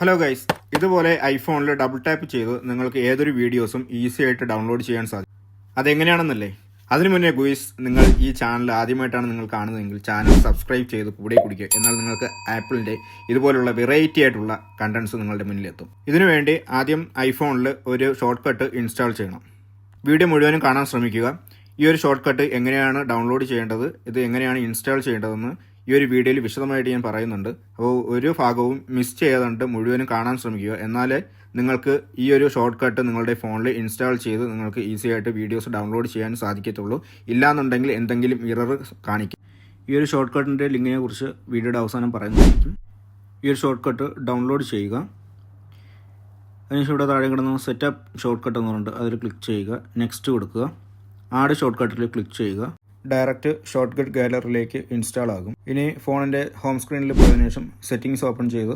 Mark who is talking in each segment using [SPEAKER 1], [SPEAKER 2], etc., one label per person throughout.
[SPEAKER 1] Hello guys, ഇതുപോലെ ഐഫോണിൽ double tap ചെയ്ത് നിങ്ങൾക്ക് ഏതൊരു വീഡിയോസും ഈസി ആയിട്ട് ഡൗൺലോഡ് ചെയ്യാൻ സാധിക്കും. അതെങ്ങനെയാണെന്നല്ലേ? അതിനു മുന്നേ ഗുയിസ്, നിങ്ങൾ ഈ ചാനൽ ആദ്യമായിട്ടാണ് നിങ്ങൾ കാണുന്നതെങ്കിൽ ചാനൽ സബ്സ്ക്രൈബ് ചെയ്ത് കൂടെ കുടിക്കുക. എന്നാൽ നിങ്ങൾക്ക് ആപ്പിളിൻ്റെ ഇതുപോലുള്ള വെറൈറ്റി ആയിട്ടുള്ള കണ്ടൻസ് നിങ്ങളുടെ മുന്നിലെത്തും. ഇതിനുവേണ്ടി ആദ്യം ഐഫോണിൽ ഒരു ഷോർട്ട് കട്ട് ഇൻസ്റ്റാൾ ചെയ്യണം. വീഡിയോ മുഴുവനും കാണാൻ ശ്രമിക്കുക. ഈ ഒരു ഷോർട്ട് കട്ട് എങ്ങനെയാണ് ഡൗൺലോഡ് ചെയ്യേണ്ടത്, ഇത് എങ്ങനെയാണ് ഇൻസ്റ്റാൾ ചെയ്യേണ്ടതെന്ന് ഈ ഒരു വീഡിയോയിൽ വിശദമായിട്ട് ഞാൻ പറയുന്നുണ്ട്. അപ്പോൾ ഒരു ഭാഗവും മിസ് ചെയ്യാതെ മുഴുവനും കാണാൻ ശ്രമിക്കുക. എന്നാലേ നിങ്ങൾക്ക് ഈ ഒരു ഷോർട്ട് കട്ട് നിങ്ങളുടെ ഫോണിൽ ഇൻസ്റ്റാൾ ചെയ്ത് നിങ്ങൾക്ക് ഈസി ആയിട്ട് വീഡിയോസ് ഡൗൺലോഡ് ചെയ്യാൻ സാധിക്കത്തുള്ളൂ. ഇല്ലാന്നുണ്ടെങ്കിൽ എന്തെങ്കിലും ഇറർ കാണിക്കും. ഈ ഒരു ഷോർട്ട് കട്ടിൻ്റെ ലിങ്കിനെ കുറിച്ച് വീഡിയോയുടെ അവസാനം പറയുന്നതായിരിക്കും. ഈ ഒരു ഷോർട്ട് കട്ട് ഡൗൺലോഡ് ചെയ്യുക. അതിനുശേഷം ഇവിടെ താഴെ കിടന്ന സെറ്റപ്പ് ഷോർട്ട് കട്ട് എന്ന് പറഞ്ഞിട്ട് അതിൽ ക്ലിക്ക് ചെയ്യുക. നെക്സ്റ്റ് കൊടുക്കുക. ആഡ് ഷോർട്ട് കട്ടിൽ ക്ലിക്ക് ചെയ്യുക. ഡയറക്റ്റ് ഷോർട്ട് കട്ട് ഗാലറിയിലേക്ക് ഇൻസ്റ്റാൾ ആകും. ഇനി ഫോണിൻ്റെ ഹോം സ്ക്രീനിൽ പോയതിനു ശേഷം സെറ്റിംഗ്സ് ഓപ്പൺ ചെയ്ത്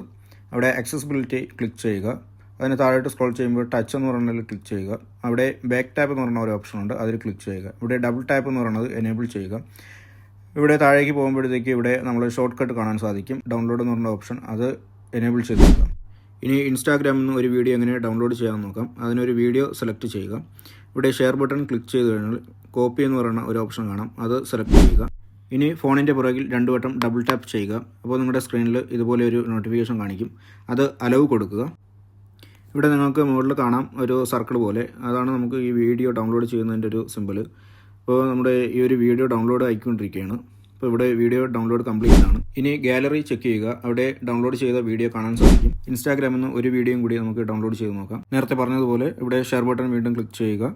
[SPEAKER 1] അവിടെ ആക്സസിബിലിറ്റി ക്ലിക്ക് ചെയ്യുക. അതിന് താഴോട്ട് സ്ക്രോൾ ചെയ്യുമ്പോൾ ടച്ച് എന്ന് പറയുന്നതിൽ ക്ലിക്ക് ചെയ്യുക. അവിടെ ബാക്ക് ടാപ്പ് എന്ന് പറയുന്ന ഒരു ഓപ്ഷൻ ഉണ്ട്, അതിൽ ക്ലിക്ക് ചെയ്യുക. ഇവിടെ ഡബിൾ ടാപ്പ് എന്ന് പറയുന്നത് എനേബിൾ ചെയ്യുക. ഇവിടെ താഴേക്ക് പോകുമ്പോഴത്തേക്ക് ഇവിടെ നമ്മൾ ഷോർട്ട് കട്ട് കാണാൻ സാധിക്കും. ഡൗൺലോഡ് എന്ന് പറയുന്ന ഓപ്ഷൻ അത് എനേബിൾ ചെയ്ത് കൊടുക്കാം. ഇനി ഇൻസ്റ്റാഗ്രാമിൽ നിന്ന് ഒരു വീഡിയോ എങ്ങനെ ഡൗൺലോഡ് ചെയ്യാമെന്ന് നോക്കാം. അതിനൊരു വീഡിയോ സെലക്ട് ചെയ്യുക. ഇവിടെ ഷെയർ ബട്ടൺ ക്ലിക്ക് ചെയ്ത് കഴിഞ്ഞാൽ കോപ്പി എന്ന് പറയുന്ന ഒരു ഓപ്ഷൻ കാണാം, അത് സെലക്ട് ചെയ്യുക. ഇനി ഫോണിൻ്റെ പുറകിൽ 2 വട്ടം ഡബിൾ ടാപ്പ് ചെയ്യുക. അപ്പോൾ നിങ്ങളുടെ സ്ക്രീനിൽ ഇതുപോലെ ഒരു നോട്ടിഫിക്കേഷൻ കാണിക്കും, അത് അലവ് കൊടുക്കുക. ഇവിടെ നിങ്ങൾക്ക് മുകളിൽ കാണാം ഒരു സർക്കിൾ പോലെ, അതാണ് നമുക്ക് ഈ വീഡിയോ ഡൗൺലോഡ് ചെയ്യുന്നതിൻ്റെ ഒരു സിമ്പിൾ. അപ്പോൾ നമ്മുടെ ഈ ഒരു വീഡിയോ ഡൗൺലോഡ് ആയിക്കൊണ്ടിരിക്കുകയാണ്. അപ്പോൾ ഇവിടെ വീഡിയോ ഡൗൺലോഡ് കംപ്ലീറ്റ് ആണ്. ഇനി ഗാലറി ചെക്ക് ചെയ്യുക. അവിടെ ഡൗൺലോഡ് ചെയ്ത വീഡിയോ കാണാൻ സാധിക്കും. ഇൻസ്റ്റാഗ്രാമിൽ നിന്ന് ഒരു വീഡിയോയും കൂടി നമുക്ക് ഡൗൺലോഡ് ചെയ്ത് നോക്കാം. നേരത്തെ പറഞ്ഞതുപോലെ ഇവിടെ ഷെയർ ബട്ടൺ വീണ്ടും ക്ലിക്ക് ചെയ്യുക.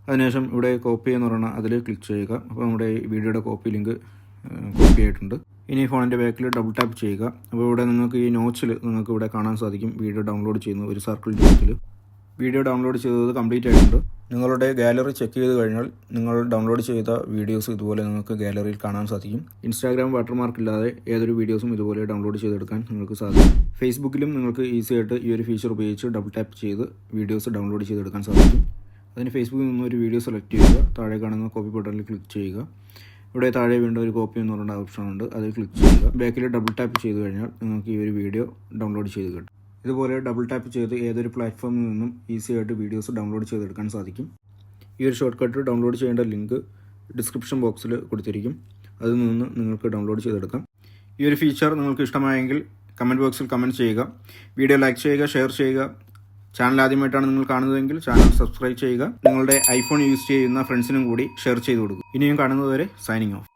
[SPEAKER 1] അതിനുശേഷം ഇവിടെ കോപ്പി എന്ന് പറയുന്ന അതിൽ ക്ലിക്ക് ചെയ്യുക. അപ്പോൾ നമ്മുടെ ഈ വീഡിയോയുടെ കോപ്പി ലിങ്ക് കോപ്പി ആയിട്ടുണ്ട്. ഇനി ഫോണിൻ്റെ ബാക്കിൽ ഡബിൾ ടാപ്പ് ചെയ്യുക. അപ്പോൾ ഇവിടെ നിങ്ങൾക്ക് ഈ നോച്ചിൽ നിങ്ങൾക്ക് ഇവിടെ കാണാൻ സാധിക്കും വീഡിയോ ഡൗൺലോഡ് ചെയ്യുന്ന ഒരു സർക്കിൾ നോച്ചിൽ വീഡിയോ ഡൗൺലോഡ് ചെയ്തത് കംപ്ലീറ്റ് ആയിട്ടുണ്ട്. നിങ്ങളുടെ ഗാലറി ചെക്ക് ചെയ്ത് കഴിഞ്ഞാൽ നിങ്ങൾ ഡൗൺലോഡ് ചെയ്ത വീഡിയോസ് ഇതുപോലെ നിങ്ങൾക്ക് ഗാലറിയിൽ കാണാൻ സാധിക്കും. ഇൻസ്റ്റാഗ്രാം വാട്ടർമാർക്ക് ഇല്ലാതെ ഏതൊരു വീഡിയോസും ഇതുപോലെ ഡൗൺലോഡ് ചെയ്തെടുക്കാൻ നിങ്ങൾക്ക് സാധിക്കും. ഫേസ്ബുക്കിലും നിങ്ങൾക്ക് ഈസി ആയിട്ട് ഈ ഒരു ഫീച്ചർ ഉപയോഗിച്ച് ഡബിൾ ടാപ്പ് ചെയ്ത് വീഡിയോസ് ഡൗൺലോഡ് ചെയ്തെടുക്കാൻ സാധിക്കും. അതിന് ഫേസ്ബുക്കിൽ നിന്ന് ഒരു വീഡിയോ സെലക്ട് ചെയ്യുക. താഴെ കാണുന്ന കോപ്പി ബട്ടണിൽ ക്ലിക്ക് ചെയ്യുക. ഇവിടെ താഴെ വീണ്ടും ഒരു കോപ്പി എന്ന് പറയുന്ന ഓപ്ഷൻ ഉണ്ട്, അതിൽ ക്ലിക്ക് ചെയ്യുക. ബാക്കിൽ ഡബിൾ ടാപ്പ് ചെയ്ത് കഴിഞ്ഞാൽ നിങ്ങൾക്ക് ഈ ഒരു വീഡിയോ ഡൗൺലോഡ് ചെയ്ത് കിട്ടും. ഇതുപോലെ ഡബിൾ ടാപ്പ് ചെയ്ത് ഏതൊരു പ്ലാറ്റ്ഫോമിൽ നിന്നും ഈസി ആയിട്ട് വീഡിയോസ് ഡൗൺലോഡ് ചെയ്തെടുക്കാൻ സാധിക്കും. ഈ ഒരു ഷോർട്ട് കട്ട് ഡൗൺലോഡ് ചെയ്യേണ്ട ലിങ്ക് ഡിസ്ക്രിപ്ഷൻ ബോക്സിൽ കൊടുത്തിരിക്കും, അതിൽ നിന്ന് നിങ്ങൾക്ക് ഡൗൺലോഡ് ചെയ്തെടുക്കാം. ഈ ഒരു ഫീച്ചർ നിങ്ങൾക്ക് ഇഷ്ടമായെങ്കിൽ കമൻറ്റ് ബോക്സിൽ കമൻറ്റ് ചെയ്യുക. വീഡിയോ ലൈക്ക് ചെയ്യുക, ഷെയർ ചെയ്യുക. ചാനൽ ആദ്യമായിട്ടാണ് നിങ്ങൾ കാണുന്നതെങ്കിൽ ചാനൽ സബ്സ്ക്രൈബ് ചെയ്യുക. നിങ്ങളുടെ ഐഫോൺ യൂസ് ചെയ്യുന്ന ഫ്രണ്ട്സിനും കൂടി ഷെയർ ചെയ്ത് കൊടുക്കും. ഇനിയും കാണുന്നതുവരെ സൈനിങ് ഓഫ്.